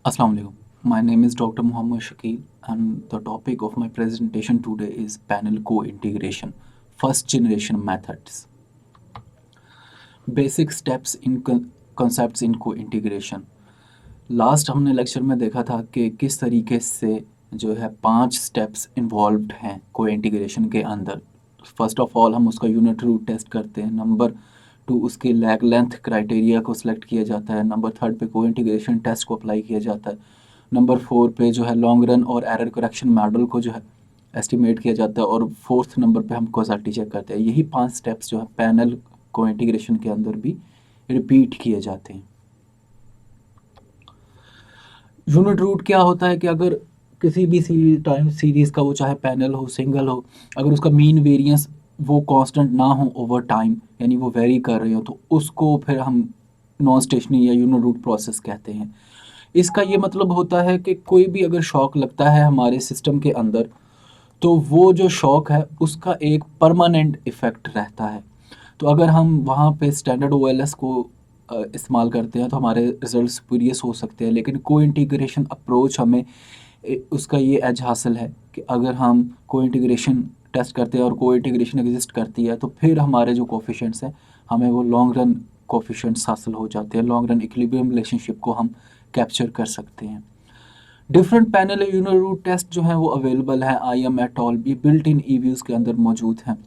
Assalamu alaikum. My name is Dr. Muhammad Shakil, and the topic of my presentation today is panel co-integration, first generation methods, basic steps in concepts in co-integration. Last हमने lecture में देखा था कि किस तरीके से जो है 5 स्टेप्स इन्वॉल्व्ड हैं को इंटीग्रेशन के अंदर। फर्स्ट ऑफ ऑल हम उसका यूनिट रूट टेस्ट करते हैं। नंबर 2 उसके लैग लेंथ क्राइटेरिया को सिलेक्ट किया जाता है। नंबर 3 पे को इंटीग्रेशन टेस्ट को अप्लाई किया जाता है। नंबर 4 पे जो है लॉन्ग रन और एरर करेक्शन मॉडल को जो है एस्टिमेट किया जाता है। और फोर्थ नंबर पे हम कॉज़ालिटी चेक करते हैं। यही 5 स्टेप्स जो है पैनल को इंटीग्रेशन के अंदर भी रिपीट किए जाते हैं। यूनिट रूट क्या होता है कि अगर किसी भी टाइम सीरीज़ का वो चाहे पैनल हो सिंगल हो, अगर उसका मीन वेरिएंस वो कांस्टेंट ना हो ओवर टाइम, यानी वो वेरी कर रहे हो, तो उसको फिर हम नॉन स्टेशनरी या यूनिट रूट प्रोसेस कहते हैं। इसका ये मतलब होता है कि कोई भी अगर शॉक लगता है हमारे सिस्टम के अंदर, तो वो जो शॉक है उसका एक परमानेंट इफ़ेक्ट रहता है। तो अगर हम वहाँ पे स्टैंडर्ड ओएलएस को इस्तेमाल करते हैं तो हमारे रिजल्ट स्पूरियस हो सकते हैं, लेकिन को इंटीग्रेशन अप्रोच हमें उसका ये एज हासिल है कि अगर हम को इंटीग्रेशन टेस्ट करते हैं और को इंटीग्रेशन एग्जिस्ट करती है, तो फिर हमारे जो कोफिशेंट्स हैं हमें वो लॉन्ग रन कोफिशेंट्स हासिल हो जाते हैं। लॉन्ग रन इक्विलिब्रियम रिलेशनशिप को हम कैप्चर कर सकते हैं। Different panel unit root test जो हैं वो अवेलेबल हैं। आई एम एट ऑल भी बिल्ट इन ईव्यूज़ के अंदर मौजूद हैं।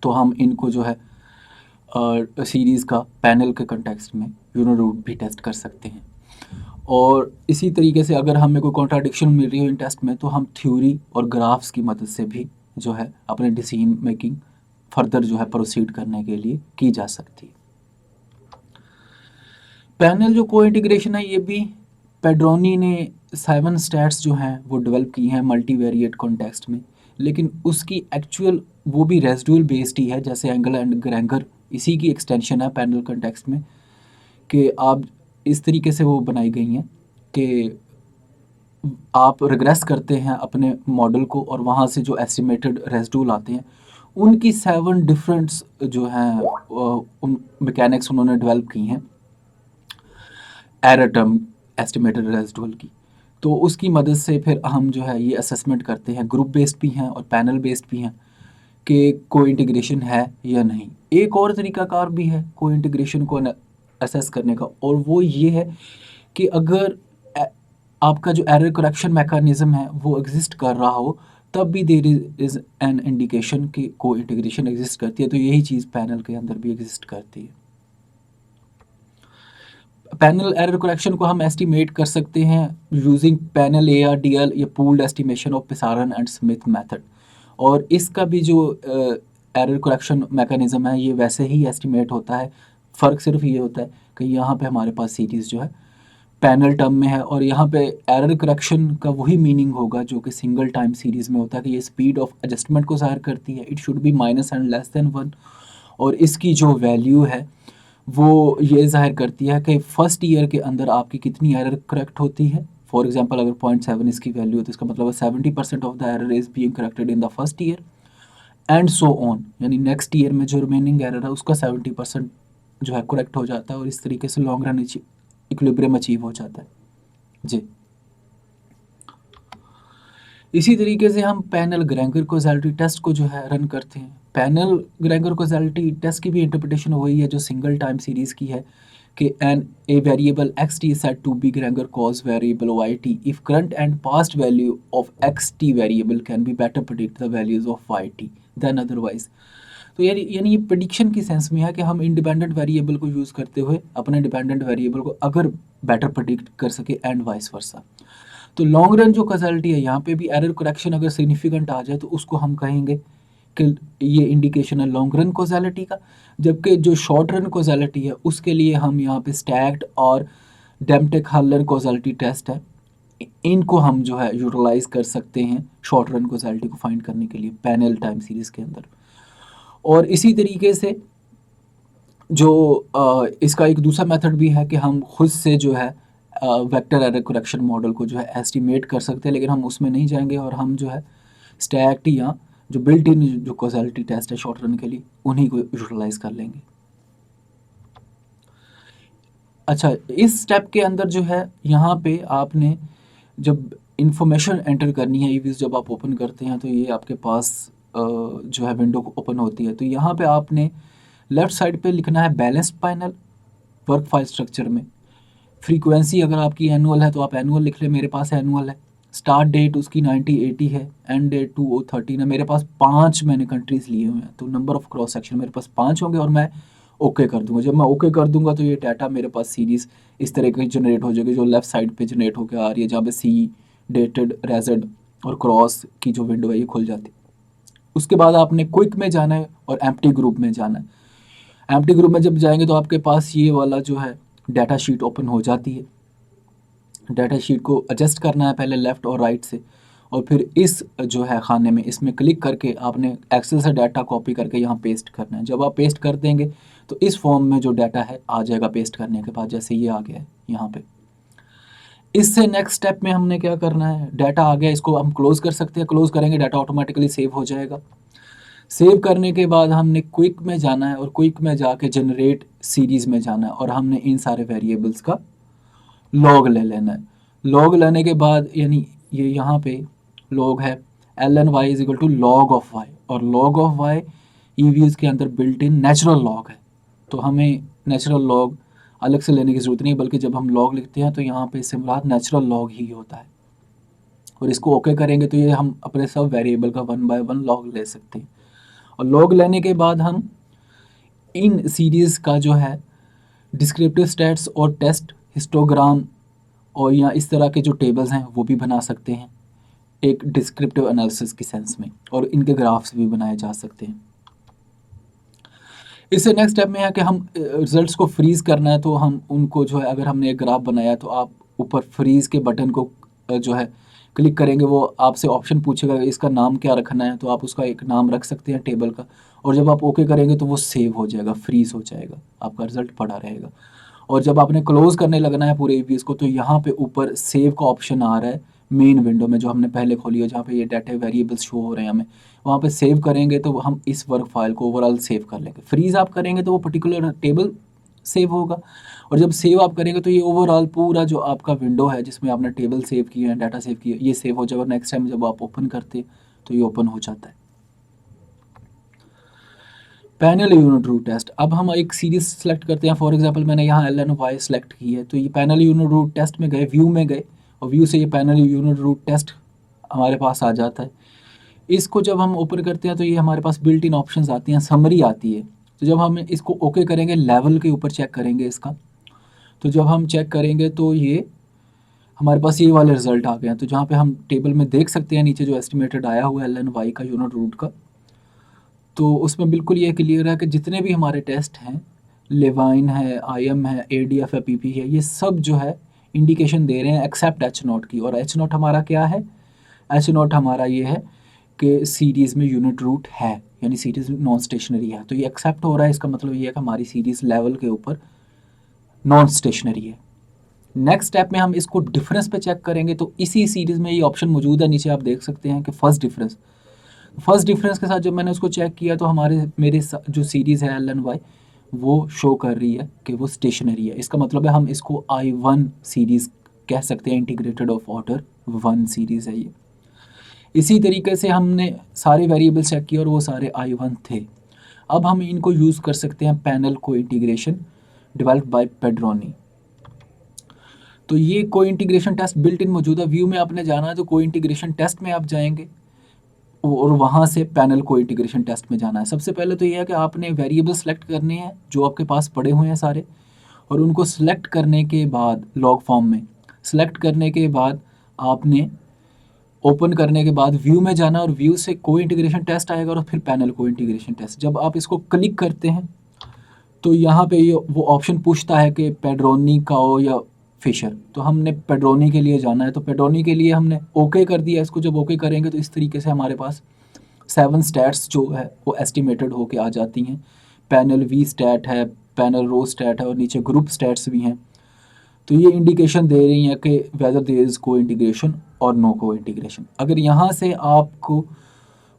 तो हम इनको जो है सीरीज़ का पैनल के कंटेक्स्ट में यूनिट रूट भी टेस्ट कर सकते हैं। और इसी तरीके से अगर हमें कोई कॉन्ट्राडिक्शन मिल रही हो इन टेस्ट में, तो हम थ्योरी और ग्राफ्स की मदद से भी जो है अपने डिसीजन मेकिंग फर्दर जो है प्रोसीड करने के लिए की जा सकती है। पैनल जो को इंटीग्रेशन है, ये भी पेड्रोनी ने 7 स्टैट्स जो हैं वो डेवलप की हैं मल्टीवेरिएट कॉन्टेक्स्ट में, लेकिन उसकी एक्चुअल वो भी रेसिडुअल बेस्ड ही है, जैसे एंगल एंड ग्रेंगर इसी की एक्सटेंशन है पैनल कॉन्टेक्स्ट में। कि आप इस तरीके से वो बनाई गई हैं कि आप रिग्रेस करते हैं अपने मॉडल को और वहाँ से जो एस्टिमेटेड रेसिड्यूल आते हैं उनकी 7 डिफरेंट्स जो हैं उन मैकेनिक्स उन्होंने डेवलप की हैं एरर टर्म एस्टिमेटेड रेसिड्यूल की। तो उसकी मदद से फिर हम जो है ये असेसमेंट करते हैं, ग्रुप बेस्ड भी हैं और पैनल बेस्ड भी हैं, कि को इंटीग्रेशन है या नहीं। एक और तरीकाकार भी है को इंटीग्रेशन को असेस करने का, और वो ये है कि अगर आपका जो एरर करेक्शन मैकेनिज्म है वो एग्जिस्ट कर रहा हो, तब भी देर इज़ एन इंडिकेशन कि को इंटीग्रेशन एग्जिस्ट करती है। तो यही चीज़ पैनल के अंदर भी एग्जिस्ट करती है। पैनल एरर करेक्शन को हम एस्टिमेट कर सकते हैं यूजिंग पैनल ARDL या pooled estimation of Pesaran and Smith method. और इसका भी जो एरर करेक्शन मैकेनिज्म है ये वैसे ही एस्टिमेट होता है। फ़र्क सिर्फ ये होता है कि यहाँ पे हमारे पास सीरीज़ जो है पैनल टर्म में है, और यहाँ पे एरर करेक्शन का वही मीनिंग होगा जो कि सिंगल टाइम सीरीज़ में होता है, कि ये स्पीड ऑफ एडजस्टमेंट को ज़ाहिर करती है। It should be minus and less than 1। और इसकी जो वैल्यू है वो ये ज़ाहिर करती है कि फर्स्ट ईयर के अंदर आपकी कितनी एरर करेक्ट होती है। फॉर एग्जांपल अगर 0.7 इसकी वैल्यू है तो इसका मतलब है 70% of the error is being corrected in the first year and so on, यानी नेक्स्ट ईयर में जो रिमेनिंग एरर है उसका 70% जो है करेक्ट हो जाता है, और इस तरीके से लॉन्ग रन इक्विलिब्रियम अचीव हो जाता है। जी, इसी तरीके से हम पैनल ग्रेंगर कॉज़ैलिटी टेस्ट को जो है रन करते हैं। पैनल ग्रेंगर कॉज़ैलिटी टेस्ट की भी इंटरप्रिटेशन वही है जो सिंगल टाइम सीरीज़ की है, कि an a variable X T is said to be Granger cause variable Y T if current and past value of X T variable can be better predict the values of Y T then otherwise. तो यानी ये prediction की sense में है कि हम independent variable को use करते हुए अपने डिपेंडेंट वेरिएबल को अगर बेटर प्रेडिक्ट कर सके एंड वाइस वर्सा। तो लॉन्ग रन जो कॉज़ैलिटी है, यहाँ पे भी एरर करेक्शन अगर सिग्निफिकेंट आ जाए तो उसको हम कहेंगे कि ये इंडिकेशन है लॉन्ग रन कॉज़ैलिटी का। जबकि जो शॉर्ट रन कॉज़ैलिटी है उसके लिए हम यहाँ पे स्टैक्ड और डेम्टेक हल्लर कॉज़ैलिटी टेस्ट है, इनको हम जो है यूटिलाइज कर सकते हैं शॉर्ट रन कॉज़ैलिटी को फाइंड करने के लिए पैनल टाइम सीरीज़ के अंदर। और इसी तरीके से जो इसका एक दूसरा मेथड भी है कि हम खुद से जो है वेक्टर एरर करेक्शन मॉडल को जो है एस्टिमेट कर सकते हैं, लेकिन हम उसमें नहीं जाएंगे और हम जो है स्टैक्ड या जो बिल्ट इन जो कॉज़ैलिटी टेस्ट है शॉर्ट रन के लिए उन्हीं को यूटिलाइज कर लेंगे। अच्छा, इस स्टेप के अंदर जो है यहाँ पे आपने जब इंफॉर्मेशन एंटर करनी है ईवीएस जब आप ओपन करते हैं तो ये आपके पास जो है विंडो ओपन होती है। तो यहाँ पे आपने लेफ्ट साइड पे लिखना है balanced panel work file structure में। फ्रीक्वेंसी अगर आपकी एनुअल है तो आप एनुअल लिख लें, मेरे पास एनुअल है। स्टार्ट डेट उसकी 1980 है, एंड डेट 2013 है। मेरे पास 5 मैंने कंट्रीज़ लिए हुए हैं, तो नंबर ऑफ़ क्रॉस सेक्शन मेरे पास 5 होंगे और मैं ओके कर दूंगा। जब मैं ओके कर दूंगा तो ये डाटा मेरे पास सीरीज़ इस तरह की जनरेट हो जाएगी जो लेफ़्ट साइड पे जनरेट होकर आ रही है, जहाँ पे सी, डेटेड, रेजेड और क्रॉस की जो विंडो है ये खुल जाती है। उसके बाद आपने क्विक में जाना है और एम्प्टी ग्रुप में जाना है। एम्प्टी ग्रुप में जब जाएंगे तो आपके पास ये वाला जो है डाटा शीट ओपन हो जाती है। डाटा शीट को एडजस्ट करना है पहले लेफ़्ट और राइट से, और फिर इस जो है खाने में इसमें क्लिक करके आपने एक्सेल से डाटा कॉपी करके यहाँ पेस्ट करना है। जब आप पेस्ट कर देंगे तो इस फॉर्म में जो डाटा है आ जाएगा पेस्ट करने के बाद, जैसे ये आ गया है यहाँ पे। इससे नेक्स्ट स्टेप में हमने क्या करना है, डाटा आ गया, इसको हम क्लोज़ कर सकते हैं। क्लोज़ करेंगे डाटा ऑटोमेटिकली सेव हो जाएगा। सेव करने के बाद हमने क्विक में जाना है और क्विक में जाके जनरेट सीरीज़ में जाना है और हमने इन सारे वेरिएबल्स का लॉग ले लेना है। लॉग लेने के बाद यानी ये यहाँ पे लॉग है ln y is equal to log of y, और लॉग ऑफ y ईवीएस के अंदर बिल्ट इन नेचुरल लॉग है। तो हमें नेचुरल लॉग अलग से लेने की ज़रूरत नहीं, बल्कि जब हम लॉग लिखते हैं तो यहाँ पे सिमुलात नेचुरल लॉग ही होता है। और इसको ओके करेंगे तो ये हम अपने सब वेरिएबल का 1 बाय 1 लॉग ले सकते हैं। और लॉग लेने के बाद हम इन सीरीज़ का जो है डिस्क्रिप्टिव स्टैट्स और टेस्ट हिस्टोग्राम और या इस तरह के जो टेबल्स हैं वो भी बना सकते हैं एक डिस्क्रिप्टिव एनालिसिस की सेंस में, और इनके ग्राफ्स भी बनाए जा सकते हैं। इससे नेक्स्ट स्टेप में है कि हम रिजल्ट्स को फ्रीज़ करना है, तो हम उनको जो है अगर हमने एक ग्राफ बनाया तो आप ऊपर फ्रीज़ के बटन को जो है क्लिक करेंगे, वो आपसे ऑप्शन पूछेगा इसका नाम क्या रखना है, तो आप उसका एक नाम रख सकते हैं टेबल का, और जब आप ओके करेंगे तो वो सेव हो जाएगा, फ्रीज़ हो जाएगा, आपका रिजल्ट पड़ा रहेगा। और जब आपने क्लोज़ करने लगना है पूरे ईवीएस को तो यहाँ पे ऊपर सेव का ऑप्शन आ रहा है मेन विंडो में जो हमने पहले खोली है, जहाँ पे ये डाटा वेरिएबल्स शो हो रहे हैं हमें, वहाँ पे सेव करेंगे तो हम इस वर्क फाइल को ओवरऑल सेव कर लेंगे। फ्रीज़ आप करेंगे तो वो पर्टिकुलर टेबल सेव होगा, और जब सेव आप करेंगे तो ये ओवरऑल पूरा जो आपका विंडो है जिसमें आपने टेबल सेव किए हैं, डाटा सेव किया, ये सेव हो जाएगा। नेक्स्ट टाइम जब आप ओपन करते हैं तो ये ओपन हो जाता है। पैनल यूनिट रूट टेस्ट, अब हम एक सीरीज सेलेक्ट करते हैं। फॉर एग्जांपल मैंने यहाँ ln y सेलेक्ट की है, तो ये पैनल यूनिट रूट टेस्ट में गए, व्यू में गए, और व्यू से ये पैनल यूनिट रूट टेस्ट हमारे पास आ जाता है। इसको जब हम ओपन करते हैं तो ये हमारे पास बिल्ट इन ऑप्शंस आती हैं, समरी आती है। तो जब हम इसको ओके करेंगे, लेवल के ऊपर चेक करेंगे इसका, तो जब हम चेक करेंगे तो ये हमारे पास ये वाले रिजल्ट आ गए हैं। तो जहाँ पे हम टेबल में देख सकते हैं नीचे जो एस्टिमेटेड आया हुआ है ln y का यूनिट रूट का, तो उसमें बिल्कुल ये क्लियर है कि जितने भी हमारे टेस्ट हैं, लेवाइन है, आईएम है, एडीएफ है, पीपी है, ये सब जो है इंडिकेशन दे रहे हैं एक्सेप्ट एच नॉट की। और एच नॉट हमारा क्या है, एच नॉट हमारा ये है कि सीरीज़ में यूनिट रूट है, यानी सीरीज़ नॉन स्टेशनरी है, तो ये एक्सेप्ट हो रहा है। इसका मतलब ये है कि हमारी सीरीज़ लेवल के ऊपर नॉन स्टेशनरी है। नेक्स्ट स्टेप में हम इसको डिफरेंस पे चेक करेंगे, तो इसी सीरीज़ में ये ऑप्शन मौजूद है, नीचे आप देख सकते हैं कि फर्स्ट डिफरेंस के साथ जब मैंने उसको चेक किया तो मेरे जो सीरीज़ है ln y वो शो कर रही है कि वो स्टेशनरी है। इसका मतलब है हम इसको I1 सीरीज़ कह सकते हैं, इंटीग्रेटेड ऑफ ऑर्डर 1 सीरीज़ है ये। इसी तरीके से हमने सारे वेरिएबल चेक किए और वो सारे I1 थे। अब हम इनको यूज़ कर सकते हैं पैनल को इंटीग्रेशन डेवलप्ड बाय पेड्रोनी। तो ये को इंटीग्रेशन टेस्ट बिल्ट इन मौजूद है। व्यू में आपने जाना है तो को इंटीग्रेशन टेस्ट में आप जाएंगे और वहाँ से पैनल को इंटीग्रेशन टेस्ट में जाना है। सबसे पहले तो ये है कि आपने वेरिएबल सेलेक्ट करने हैं जो आपके पास पड़े हुए हैं सारे, और उनको सेलेक्ट करने के बाद लॉग फॉर्म में सेलेक्ट करने के बाद आपने ओपन करने के बाद व्यू में जाना, और व्यू से को इंटीग्रेशन टेस्ट आएगा और फिर पैनल को इंटीग्रेशन टेस्ट। जब आप इसको क्लिक करते हैं तो यहाँ पे ये वो ऑप्शन पूछता है कि पेड्रोनी का हो या फिशर, तो हमने पेड्रोनी के लिए जाना है, तो पेड्रोनी के लिए हमने ओके कर दिया। इसको जब ओके करेंगे तो इस तरीके से हमारे पास 7 स्टैट्स जो है वो एस्टिमेटेड होके आ जाती हैं। पैनल वी स्टैट है, पैनल रो स्टैट है, और नीचे ग्रुप स्टैट्स भी हैं। तो ये इंडिकेशन दे रही हैं कि वेदर देयर इज़ को इंटीग्रेशन और नो को इंटीग्रेशन। अगर यहाँ से आपको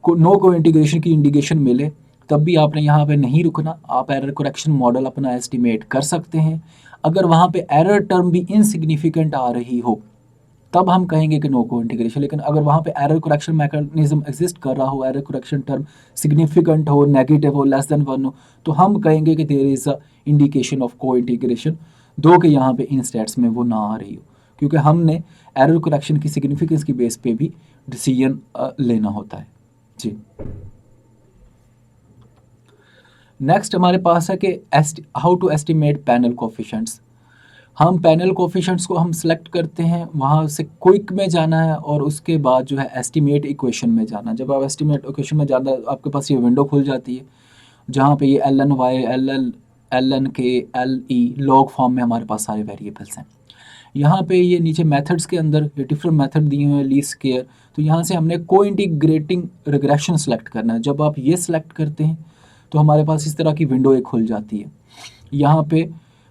नो को इंटीग्रेशन की इंडिकेशन मिले तब भी आपने यहाँ पे नहीं रुकना, आप एरर करेक्शन मॉडल अपना एस्टिमेट कर सकते हैं। अगर वहाँ पे एरर टर्म भी इनसिग्निफिकेंट आ रही हो तब हम कहेंगे कि नो को इंटीग्रेशन। लेकिन अगर वहाँ पे एरर करेक्शन मैकेनिज्म एग्जिस्ट कर रहा हो, एरर करेक्शन टर्म सिग्निफिकेंट हो, नेगेटिव हो, लेस देन 1 हो, तो हम कहेंगे कि there is a indication of cointegration, दो कि यहाँ पे इन स्टेट्स में वो ना आ रही हो, क्योंकि हमने एरर करेक्शन की सिग्निफिकेंस की बेस पे भी डिसीजन लेना होता है। जी, नेक्स्ट हमारे पास है कि how to estimate panel coefficients. हम पैनल कोफिशिएंट्स को हम सेलेक्ट करते हैं, वहाँ से क्विक में जाना है और उसके बाद जो है एस्टिमेट इक्वेशन में जाना है। जब आप एस्टिमेट इक्वेशन में जाना आपके पास ये विंडो खुल जाती है जहाँ पे ये L N Y L N के एल ई लॉग फॉर्म में हमारे पास सारे वेरिएबल्स हैं। यहाँ पे ये नीचे मेथड्स के अंदर ये डिफरेंट मेथड दिए हुए हैं, लीस्ट स्क्वायर, तो यहाँ से हमने को इंटीग्रेटिंग रिग्रेशन सेलेक्ट करना है। जब आप ये सेलेक्ट करते हैं तो हमारे पास इस तरह की विंडो एक खुल जाती है। यहाँ पे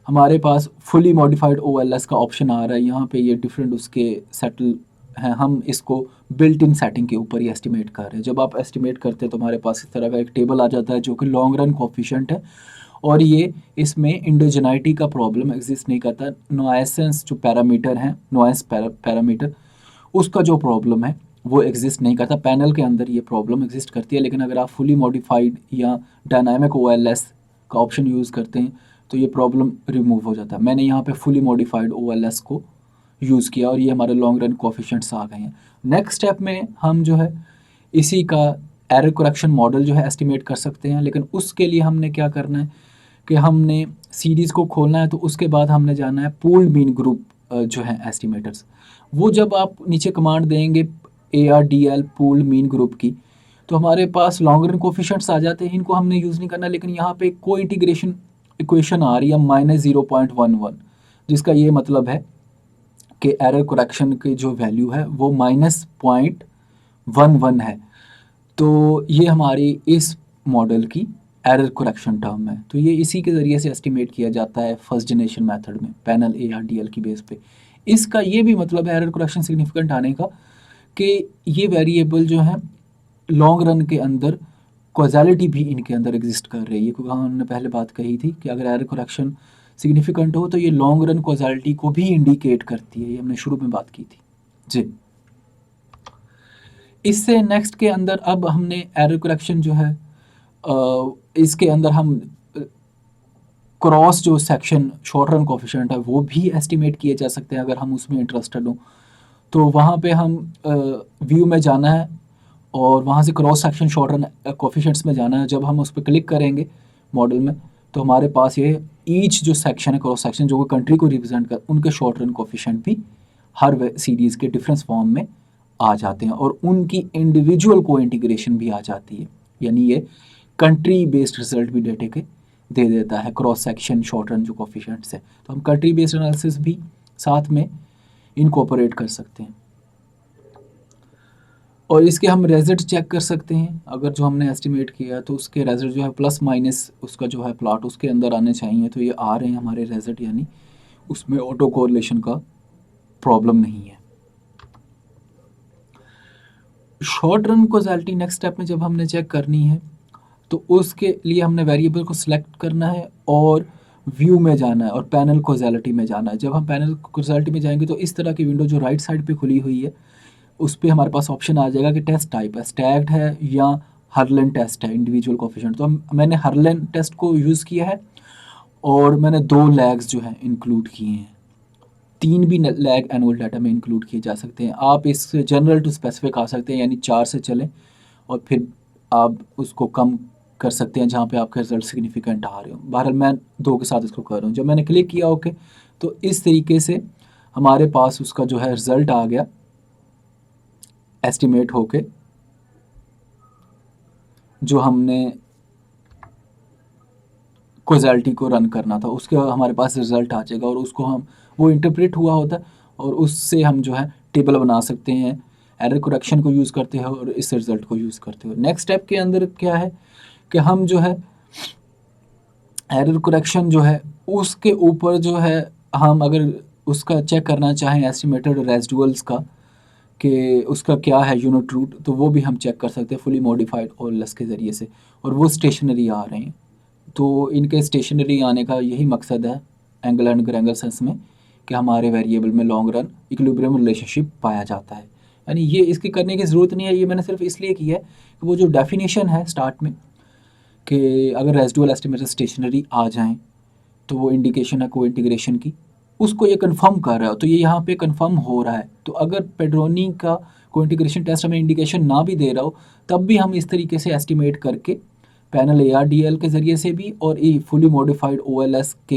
हमारे पास फुली मॉडिफाइड ओएलएस का ऑप्शन आ रहा है। यहाँ पे ये डिफरेंट उसके सेटल हैं, हम इसको बिल्ट इन सेटिंग के ऊपर ही एस्टिमेट कर रहे हैं। जब आप एस्टिमेट करते हैं तो हमारे पास इस तरह का एक टेबल आ जाता है जो कि लॉन्ग रन कोफिशिएंट है, और ये इसमें इंडोजेनाइटी का प्रॉब्लम एग्जिस्ट नहीं करता। नॉइसेंस जो पैरामीटर हैं, नॉइस पैरामीटर, उसका जो प्रॉब्लम है वो एग्जिस्ट नहीं करता। पैनल के अंदर ये प्रॉब्लम एग्जिस्ट करती है, लेकिन अगर आप फुली मॉडिफाइड या डायनामिक ओएलएस का ऑप्शन यूज़ करते हैं तो ये प्रॉब्लम रिमूव हो जाता है। मैंने यहाँ पे फुली मॉडिफाइड ओएलएस को यूज़ किया और ये हमारे लॉन्ग रन कोफिशिएंट्स आ गए हैं। नेक्स्ट स्टेप में हम जो है इसी का एरर करेक्शन मॉडल जो है एस्टिमेट कर सकते हैं, लेकिन उसके लिए हमने क्या करना है कि हमने सीरीज़ को खोलना है, तो उसके बाद हमने जाना है पूल्ड मीन ग्रुप जो है एस्टिमेटर्स। वो जब आप नीचे कमांड देंगे ARDL पूल्ड मीन ग्रुप की, तो हमारे पास लॉन्ग रन कोफिशिएंट्स आ जाते हैं। इनको हमने यूज़ नहीं करना, लेकिन यहाँ पे को इंटीग्रेशन इक्वेशन आ रही है -0.11, जिसका ये मतलब है कि एरर करेक्शन की जो वैल्यू है वो -0.11 है। तो ये हमारी इस मॉडल की एरर करेक्शन टर्म है। तो ये इसी के ज़रिए से एस्टिमेट किया जाता है फर्स्ट जनरेशन मेथड में पैनल ARDL की बेस पे। इसका ये भी मतलब है एरर करेक्शन सिग्निफिकेंट आने का कि ये वेरिएबल जो है लॉन्ग रन के अंदर कॉजैलिटी भी इनके अंदर एग्जिस्ट कर रही है, क्योंकि हमने पहले बात कही थी कि अगर एरर करेक्शन सिग्निफिकेंट हो तो ये लॉन्ग रन कॉजैलिटी को भी इंडिकेट करती है। ये हमने शुरू में बात की थी। जी, इससे नेक्स्ट के अंदर अब हमने एरर करेक्शन जो है इसके अंदर हम क्रॉस जो सेक्शन शॉर्ट रन कोफिशिएंट है वो भी एस्टिमेट किए जा सकते हैं अगर हम उसमें इंटरेस्टेड हों। तो वहाँ पे हम व्यू में जाना है और वहाँ से cross section short run coefficients में जाना है। जब हम उस पर क्लिक करेंगे मॉडल में तो हमारे पास ये ईच जो सेक्शन है क्रॉस सेक्शन जो कंट्री को रिप्रेजेंट कर उनके शॉर्ट रन कोफिशिएंट भी हर सीरीज़ के डिफरेंस फॉर्म में आ जाते हैं और उनकी इंडिविजुअल को इंटीग्रेशन भी आ जाती है। यानी ये कंट्री बेस्ड रिजल्ट भी डेटे के दे देता है क्रॉस सेक्शन शॉर्ट रन जो कोफिशिएंट्स है। तो हम कंट्री बेस्ड एनालिसिस भी साथ में इनकॉर्पोरेट कर सकते हैं और इसके हम रिजल्ट चेक कर सकते हैं। अगर जो हमने एस्टिमेट किया तो उसके रिजल्ट जो है प्लस माइनस उसका जो है प्लॉट उसके अंदर आने चाहिए, तो ये आ रहे हैं हमारे रिजल्ट, यानी उसमें ऑटो कोरिलेशन का प्रॉब्लम नहीं है। Short run causality next step में जब हमने चेक करनी है तो उसके लिए हमने वेरिएबल को सिलेक्ट करना है और व्यू में जाना है और पैनल कॉजैलिटी में जाना है। जब हम पैनल कॉजैलिटी में जाएंगे तो इस तरह की विंडो जो राइट साइड पे खुली हुई है उस पर हमारे पास ऑप्शन आ जाएगा कि टेस्ट टाइप है, स्टैग्ड है या हर्लन टेस्ट है, इंडिविजुअल कोफिशिएंट। तो मैंने हर्लन टेस्ट को यूज़ किया है और मैंने 2 लैग्स जो हैं इंक्लूड किए हैं। 3 भी लैग एनुअल डाटा में इंक्लूड किए जा सकते हैं। आप इस जनरल टू स्पेसिफिक आ सकते हैं, यानी 4 से चलें और फिर आप उसको कम कर सकते हैं जहाँ पे आपके रिजल्ट सिग्निफिकेंट आ रहे हो। बहरहाल मैं 2 के साथ इसको कर रहा हूँ। जब मैंने क्लिक किया ओके तो इस तरीके से हमारे पास उसका जो है रिज़ल्ट आ गया एस्टिमेट होके, जो हमने कॉजैलिटी को रन करना था उसके हमारे पास रिज़ल्ट आ जाएगा और उसको हम वो इंटरप्रेट हुआ होता है और उससे हम जो है टेबल बना सकते हैं एरर करेक्शन को यूज़ करते हैं और इस रिज़ल्ट को यूज़ करते हुए। नेक्स्ट स्टेप के अंदर क्या है कि हम जो है एरर करेक्शन जो है उसके ऊपर जो है हम अगर उसका चेक करना चाहें एस्टिमेटेड रेजिडुअल्स का, कि उसका क्या है यूनिट रूट, तो वो भी हम चेक कर सकते हैं फुली मॉडिफाइड ओएलएस के ज़रिए से। और वो स्टेशनरी आ रहे हैं, तो इनके स्टेशनरी आने का यही मकसद है एंगल एंड ग्रेंगल सेंस में, कि हमारे वेरिएबल में लॉन्ग रन इक्विलिब्रियम रिलेशनशिप पाया जाता है। यानी ये इसकी करने की ज़रूरत नहीं है, ये मैंने सिर्फ इसलिए की है कि वो जो डेफिनेशन है स्टार्ट में कि अगर रेसिडुअल एस्टिमेटर स्टेशनरी आ जाएं तो वो इंडिकेशन है को इंटीग्रेशन की, उसको ये कंफर्म कर रहा है, तो ये यहाँ पे कंफर्म हो रहा है। तो अगर पेड्रोनी का को इंटीग्रेशन टेस्ट हमें इंडिकेशन ना भी दे रहा हो, तब भी हम इस तरीके से एस्टिमेट करके पैनल ARDL के ज़रिए से भी और ई फुली मॉडिफाइड OLS के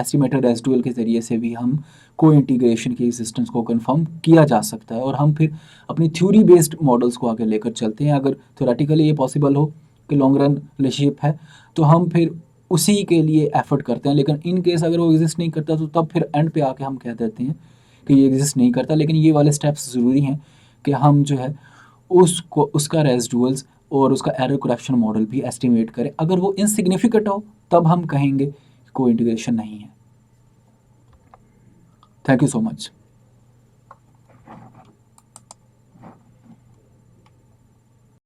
एस्टिमेटेड रेसिडुअल के ज़रिए से भी हम को इंटीग्रेशन की एग्जिस्टेंस को कंफर्म किया जा सकता है। और हम फिर अपनी थ्योरी बेस्ड मॉडल्स को आगे लेकर चलते हैं। अगर थ्योरेटिकली ये पॉसिबल हो कि लॉन्ग रन रिलेशनशिप है, तो हम फिर उसी के लिए एफर्ट करते हैं। लेकिन इन केस अगर वो एग्जिस्ट नहीं करता, तो तब फिर एंड पे आके हम कह देते हैं कि ये एग्जिस्ट नहीं करता। लेकिन ये वाले स्टेप्स ज़रूरी हैं कि हम जो है उसको उसका रेसिडुअल्स और उसका एरर करेक्शन मॉडल भी एस्टिमेट करें। अगर वो इनसिग्निफिकेंट हो, तब हम कहेंगे को इंटीग्रेशन नहीं है। Thank you so much.